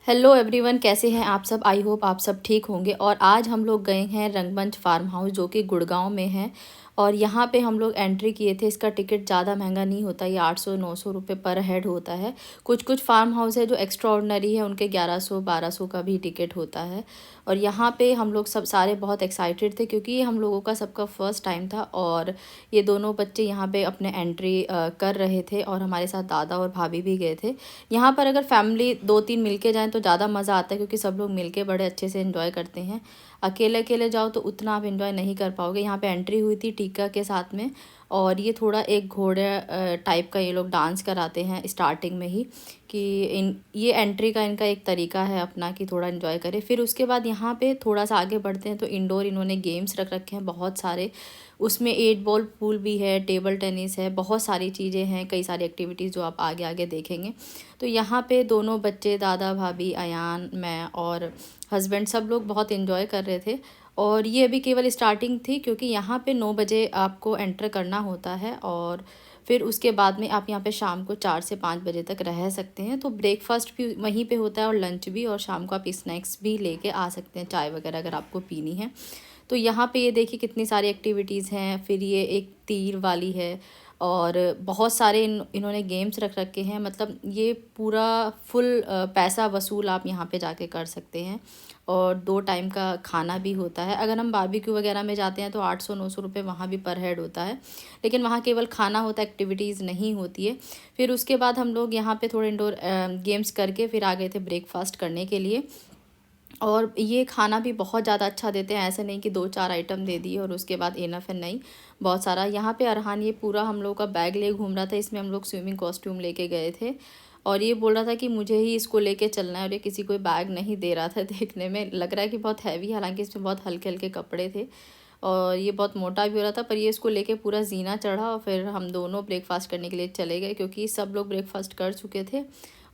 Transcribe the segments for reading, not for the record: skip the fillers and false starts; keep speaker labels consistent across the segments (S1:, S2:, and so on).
S1: Hello everyone, कैसे हैं आप सब। आई होप आप सब ठीक होंगे। और आज हम लोग गए हैं रंगमंच फार्म हाउस जो कि गुड़गांव में है। और यहाँ पे हम लोग एंट्री किए थे। इसका टिकट ज़्यादा महंगा नहीं होता, ये 800-900 रुपये पर हेड होता है। कुछ कुछ फार्म हाउस है जो एक्स्ट्रा ऑर्डिनरी है, उनके 1100-1200 का भी टिकट होता है। और यहाँ पे हम लोग सब सारे बहुत एक्साइटेड थे क्योंकि ये हम लोगों का सबका फर्स्ट टाइम था। और ये दोनों बच्चे यहाँ पे अपने एंट्री कर रहे थे और हमारे साथ दादा और भाभी भी गए थे। यहाँ पर अगर फैमिली 2-3 मिलके जाएं तो ज़्यादा मज़ा आता है क्योंकि सब लोग मिलके बड़े अच्छे से एंजॉय करते हैं। अकेले अकेले जाओ तो उतना आप एंजॉय नहीं कर पाओगे। यहाँ पे एंट्री हुई थी टीका के साथ में। और ये थोड़ा एक घोड़े टाइप का ये लोग डांस कराते हैं स्टार्टिंग में ही, कि इन ये एंट्री का इनका एक तरीका है अपना कि थोड़ा एंजॉय करें। फिर उसके बाद यहाँ पे थोड़ा सा आगे बढ़ते हैं तो इंडोर इन्होंने गेम्स रख रखे हैं बहुत सारे। उसमें 8 बॉल पूल भी है, टेबल टेनिस है, बहुत सारी चीज़ें हैं, कई सारी एक्टिविटीज़ जो आप आगे आगे देखेंगे। तो यहाँ पे दोनों बच्चे, दादा भाभी, अयान, मैं और हस्बैंड, सब लोग बहुत इन्जॉय कर रहे थे। और ये अभी केवल स्टार्टिंग थी क्योंकि यहाँ पे 9 बजे आपको एंटर करना होता है। और फिर उसके बाद में आप यहाँ पे शाम को 4 से 5 बजे तक रह सकते हैं। तो ब्रेकफास्ट भी वहीं पे होता है और लंच भी, और शाम को आप स्नैक्स भी लेके आ सकते हैं, चाय वगैरह अगर आपको पीनी है। तो यहाँ पे ये देखिए कितनी सारी एक्टिविटीज़ हैं। फिर ये एक तीर वाली है और बहुत सारे इन्होंने गेम्स रख रखे हैं। मतलब ये पूरा फुल पैसा वसूल आप यहाँ पे जाके कर सकते हैं। और 2 टाइम का खाना भी होता है। अगर हम बारबेक्यू वगैरह में जाते हैं तो 800-900 रुपये वहाँ भी पर हेड होता है, लेकिन वहाँ केवल खाना होता है, एक्टिविटीज़ नहीं होती है। फिर उसके बाद हम लोग यहाँ पे थोड़े इंडोर गेम्स करके फिर आ गए थे ब्रेकफास्ट करने के लिए। और ये खाना भी बहुत ज़्यादा अच्छा देते हैं, ऐसे नहीं कि 2-4 आइटम दे दिए और उसके बाद इनफ है, नहीं, बहुत सारा। यहाँ पे अरहान ये पूरा हम लोग का बैग ले घूम रहा था। इसमें हम लोग स्विमिंग कॉस्ट्यूम लेके गए थे और ये बोल रहा था कि मुझे ही इसको लेके चलना है। और ये किसी को बैग नहीं दे रहा था। देखने में लग रहा है कि बहुत हैवी, हालांकि इसमें बहुत हल्के हल्के कपड़े थे और ये बहुत मोटा भी हो रहा था। पर ये इसको लेके पूरा जीना चढ़ा और फिर हम दोनों ब्रेकफास्ट करने के लिए चले गए क्योंकि सब लोग ब्रेकफास्ट कर चुके थे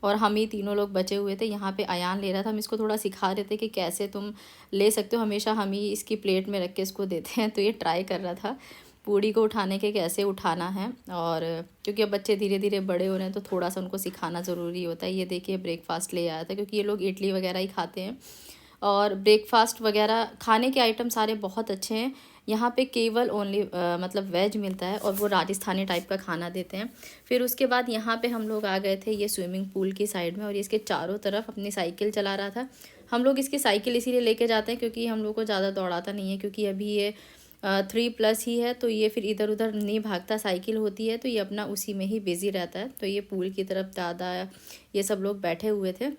S1: और हम ही तीनों लोग बचे हुए थे। यहाँ पे अयान ले रहा था, हम इसको थोड़ा सिखा रहे थे कि कैसे तुम ले सकते हो। हमेशा हम ही इसकी प्लेट में रख के इसको देते हैं, तो ये ट्राई कर रहा था पूड़ी को उठाने के कैसे उठाना है। और क्योंकि अब बच्चे धीरे धीरे बड़े हो रहे हैं तो थोड़ा सा उनको सिखाना ज़रूरी होता है। ये देखिए ब्रेकफास्ट ले आया था क्योंकि ये लोग इडली वगैरह ही खाते हैं। और ब्रेकफास्ट वगैरह खाने के आइटम सारे बहुत अच्छे हैं। यहाँ पे केवल ओनली मतलब वेज मिलता है और वो राजस्थानी टाइप का खाना देते हैं। फिर उसके बाद यहाँ पे हम लोग आ गए थे ये स्विमिंग पूल की साइड में और ये इसके चारों तरफ अपनी साइकिल चला रहा था। हम लोग इसकी साइकिल इसीलिए लेके जाते हैं क्योंकि हम लोग को ज़्यादा दौड़ाता नहीं है, क्योंकि अभी ये 3+ ही है, तो ये फिर इधर उधर नहीं भागता। साइकिल होती है तो ये अपना उसी में ही बिज़ी रहता है। तो ये पूल की तरफ दादा ये सब लोग बैठे हुए थे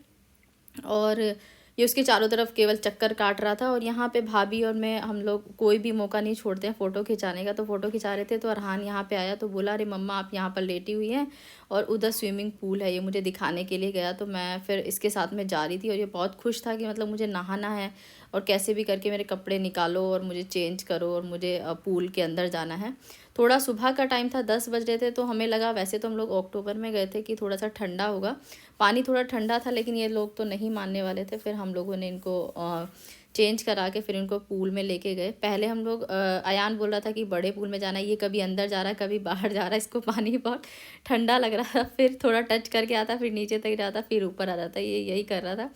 S1: और ये उसके चारों तरफ केवल चक्कर काट रहा था। और यहाँ पे भाभी और मैं, हम लोग कोई भी मौका नहीं छोड़ते हैं फ़ोटो खिंचाने का। तो फ़ोटो खिंचा रहे थे तो अरहान यहाँ पे आया तो बोला, अरे मम्मा आप यहाँ पर लेटी हुई हैं और उधर स्विमिंग पूल है, ये मुझे दिखाने के लिए गया। तो मैं फिर इसके साथ में जा रही थी और ये बहुत खुश था कि मतलब मुझे नहाना है और कैसे भी करके मेरे कपड़े निकालो और मुझे चेंज करो और मुझे पूल के अंदर जाना है। थोड़ा सुबह का टाइम था, 10 बज रहे थे, तो हमें लगा, वैसे तो हम लोग अक्टूबर में गए थे, कि थोड़ा सा ठंडा होगा, पानी थोड़ा ठंडा था, लेकिन ये लोग तो नहीं मानने वाले थे। फिर हम लोगों ने इनको चेंज करा के फिर इनको पूल में लेके गए। पहले हम लोग अयान बोल रहा था कि बड़े पूल में जाना है, ये कभी अंदर जा रहा है कभी बाहर जा रहा है, इसको पानी बहुत ठंडा लग रहा था। फिर थोड़ा टच करके आता, फिर नीचे तक जाता, फिर ऊपर आ जाता, ये यही कर रहा था।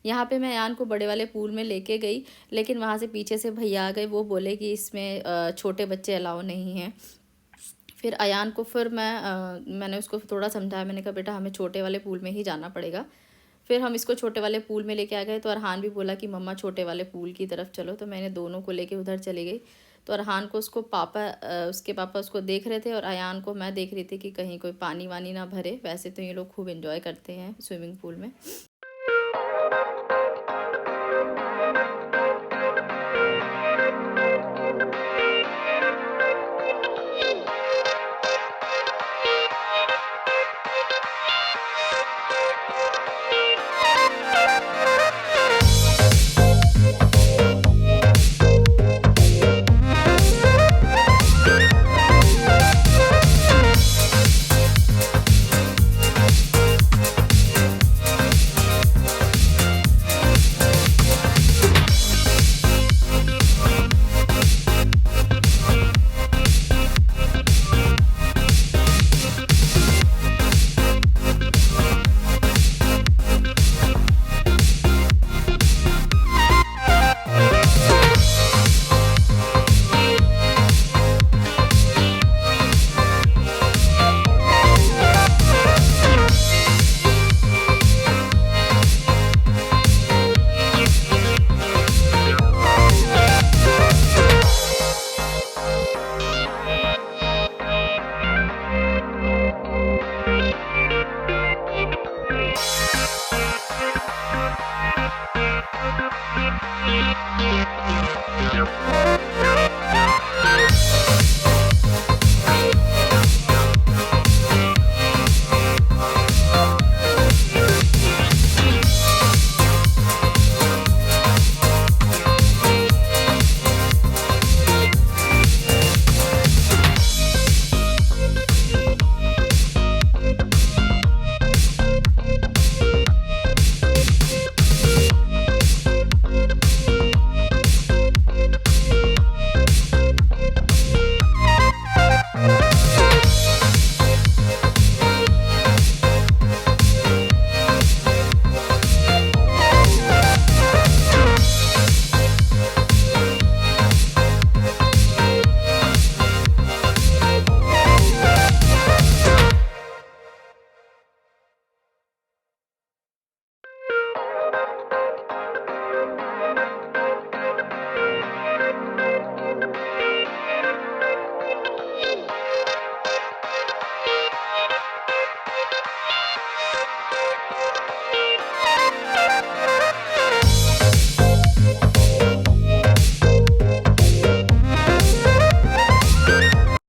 S1: यहाँ पे मैं अयान को बड़े वाले पूल में लेके गई, लेकिन वहाँ से पीछे से भैया आ गए, वो बोले कि इसमें छोटे बच्चे अलाउ नहीं हैं। फिर अयान को फिर मैंने उसको थोड़ा समझाया, मैंने कहा बेटा हमें छोटे वाले पूल में ही जाना पड़ेगा। फिर हम इसको छोटे वाले पूल में लेके आ गए। तो अरहान भी बोला कि मम्मा छोटे वाले पूल की तरफ चलो, तो मैंने दोनों को लेके उधर चली गई। तो अरहान को उसके पापा उसको देख रहे थे और अयान को मैं देख रही थी कि कहीं कोई पानी वानी ना भरे। वैसे तो ये लोग खूब एंजॉय करते हैं स्विमिंग पूल में।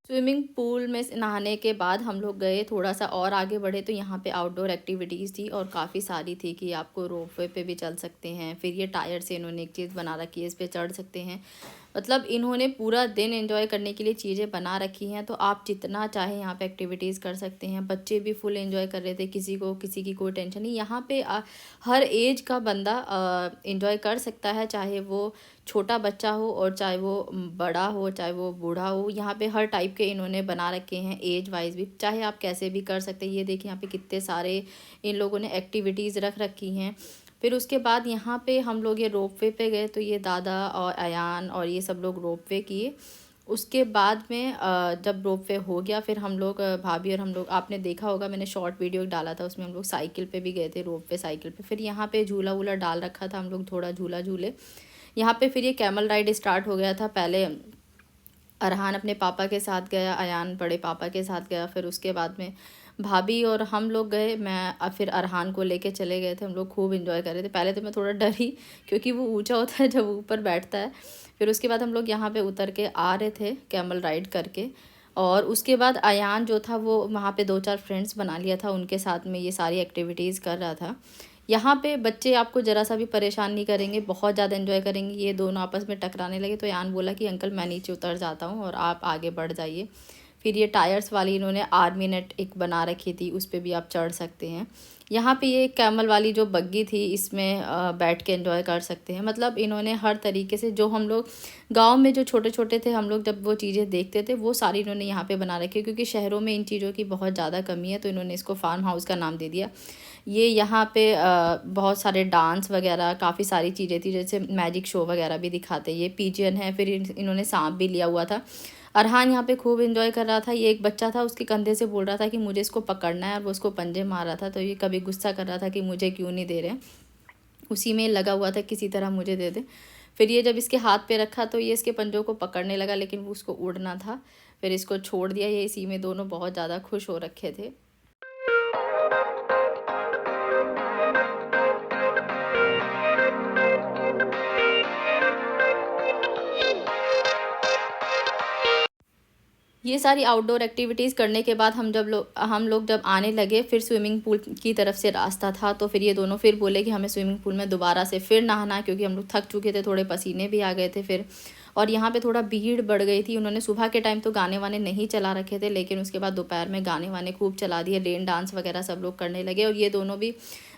S1: स्विमिंग पूल में नहाने के बाद हम लोग गए, थोड़ा सा और आगे बढ़े तो यहाँ पे आउटडोर एक्टिविटीज़ थी और काफ़ी सारी थी कि आपको रोपवे पे भी चल सकते हैं। फिर ये टायर से इन्होंने एक चीज़ बना रखी है, इस पे चढ़ सकते हैं। मतलब इन्होंने पूरा दिन एंजॉय करने के लिए चीज़ें बना रखी हैं, तो आप जितना चाहें यहाँ पे एक्टिविटीज़ कर सकते हैं। बच्चे भी फुल एंजॉय कर रहे थे, किसी की कोई टेंशन नहीं। यहाँ पे हर एज का बंदा एंजॉय कर सकता है, चाहे वो छोटा बच्चा हो और चाहे वो बड़ा हो, चाहे वो बूढ़ा हो। यहाँ पे हर टाइप के इन्होंने बना रखे हैं, एज वाइज भी, चाहे आप कैसे भी कर सकते हैं। ये देखिए यहाँ पे कितने सारे इन लोगों ने एक्टिविटीज़ रख रखी हैं। फिर उसके बाद यहाँ पे हम लोग ये रोपवे पे गए, तो ये दादा और अयान और ये सब लोग रोपवे किए। उसके बाद में जब रोपवे हो गया, फिर हम लोग भाभी और हम लोग, आपने देखा होगा मैंने शॉर्ट वीडियो डाला था, उसमें हम लोग साइकिल पे भी गए थे, रोपवे साइकिल पे। फिर यहाँ पे झूला वूला डाल रखा था, हम लोग थोड़ा झूला झूले यहाँ पे। फिर ये कैमल राइड स्टार्ट हो गया था। पहले अरहान अपने पापा के साथ गया, अयान बड़े पापा के साथ गया। फिर उसके बाद में भाभी और हम लोग गए, मैं फिर अरहान को लेके चले गए थे। हम लोग खूब एंजॉय कर रहे थे। पहले तो मैं थोड़ा डरी क्योंकि वो ऊंचा होता है जब ऊपर बैठता है। फिर उसके बाद हम लोग यहाँ पे उतर के आ रहे थे कैमल राइड करके। और उसके बाद अयान जो था वो वहाँ पे 2-4 फ्रेंड्स बना लिया था, उनके साथ में ये सारी एक्टिविटीज़ कर रहा था। यहाँ पे बच्चे आपको ज़रा सा भी परेशान नहीं करेंगे, बहुत ज़्यादा एंजॉय करेंगे। ये दोनों आपस में टकराने लगे तो यान बोला कि अंकल मैं नीचे उतर जाता हूँ और आप आगे बढ़ जाइए। फिर ये टायर्स वाली इन्होंने आर्मी नेट एक बना रखी थी, उस पर भी आप चढ़ सकते हैं। यहाँ पे ये कैमल वाली जो बग्गी थी, इसमें बैठ के एंजॉय कर सकते हैं। मतलब इन्होंने हर तरीके से, जो हम लोग गांव में जो छोटे छोटे थे हम लोग, जब वो चीज़ें देखते थे, वो सारी इन्होंने यहाँ पे बना रखी है। क्योंकि शहरों में इन चीज़ों की बहुत ज़्यादा कमी है, तो इन्होंने इसको फार्म हाउस का नाम दे दिया। ये यहाँ पे बहुत सारे डांस वगैरह, काफ़ी सारी चीज़ें थी, जैसे मैजिक शो वगैरह भी दिखाते। ये पिजियन है। फिर इन्होंने सांप भी लिया हुआ था। अरहान यहाँ पे खूब एंजॉय कर रहा था। ये एक बच्चा था, उसके कंधे से बोल रहा था कि मुझे इसको पकड़ना है, और वो उसको पंजे मार रहा था। तो ये कभी गुस्सा कर रहा था कि मुझे क्यों नहीं दे रहे, उसी में लगा हुआ था किसी तरह मुझे दे दे। फिर ये जब इसके हाथ पे रखा तो ये इसके पंजों को पकड़ने लगा, लेकिन वो उसको उड़ना था। फिर इसको छोड़ दिया। ये इसी में दोनों बहुत ज़्यादा खुश हो रखे थे। ये सारी आउटडोर एक्टिविटीज़ करने के बाद हम लोग जब आने लगे, फिर स्विमिंग पूल की तरफ से रास्ता था। तो फिर ये दोनों फिर बोले कि हमें स्विमिंग पूल में दोबारा से फिर नहाना, क्योंकि हम लोग थक चुके थे, थोड़े पसीने भी आ गए थे फिर। और यहाँ पे थोड़ा भीड़ बढ़ गई थी। उन्होंने सुबह के टाइम तो गाने वाने नहीं चला रखे थे, लेकिन उसके बाद दोपहर में गाने वाने खूब चला दिए। रेन डांस वगैरह सब लोग करने लगे, और ये दोनों भी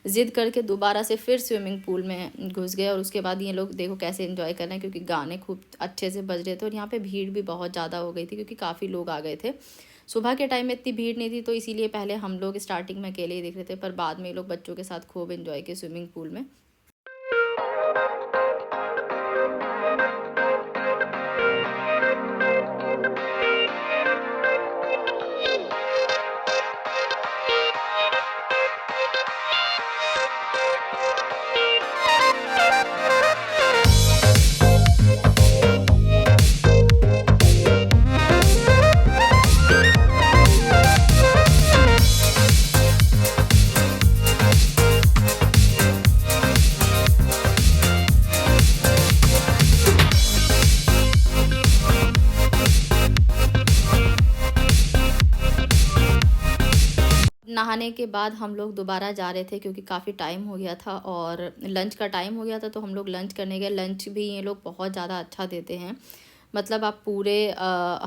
S1: ज़िद करके दोबारा से फिर स्विमिंग पूल में घुस गए। और उसके बाद ये लोग देखो कैसे एंजॉय कर रहे हैं, क्योंकि गाने खूब अच्छे से बज रहे थे। और यहाँ पे भीड़ भी बहुत ज़्यादा हो गई थी, क्योंकि काफ़ी लोग आ गए थे। सुबह के टाइम में इतनी भीड़ नहीं थी, तो इसीलिए पहले हम लोग स्टार्टिंग में अकेले ही देख रहे थे, पर बाद में ये लोग बच्चों के साथ खूब एंजॉय किए स्विमिंग पूल में। नहाने के बाद हम लोग दोबारा जा रहे थे क्योंकि काफ़ी टाइम हो गया था और लंच का टाइम हो गया था, तो हम लोग लंच करने गए। लंच भी ये लोग बहुत ज़्यादा अच्छा देते हैं, मतलब आप पूरे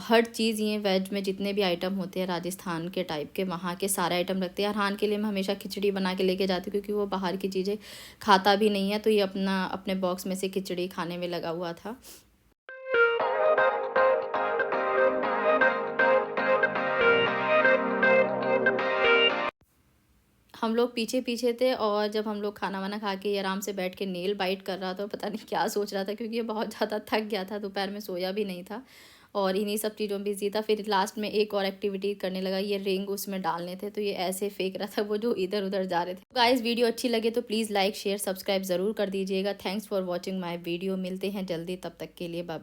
S1: हर चीज़, ये वेज में जितने भी आइटम होते हैं राजस्थान के टाइप के, वहाँ के सारे आइटम रखते हैं। अरहान के लिए मैं हमेशा खिचड़ी बना के लेके जाती हूँ क्योंकि वो बाहर की चीज़ें खाता भी नहीं है, तो ये अपने बॉक्स में से खिचड़ी खाने में लगा हुआ था। हम लोग पीछे पीछे थे और जब हम लोग खाना वाना खा के आराम से बैठ के नेल बाइट कर रहा था, पता नहीं क्या सोच रहा था क्योंकि ये बहुत ज़्यादा थक गया था, दोपहर में सोया भी नहीं था और इन्हीं सब चीज़ों में बिजी था। फिर लास्ट में एक और एक्टिविटी करने लगा, ये रिंग उसमें डालने थे, तो ये ऐसे फेंक रहा था वो जो इधर उधर जा रहे थे। गाइस वीडियो अच्छी लगे तो प्लीज़ लाइक शेयर सब्सक्राइब ज़रूर कर दीजिएगा। Thanks for watching my video. मिलते हैं जल्दी, तब तक के लिए बाय।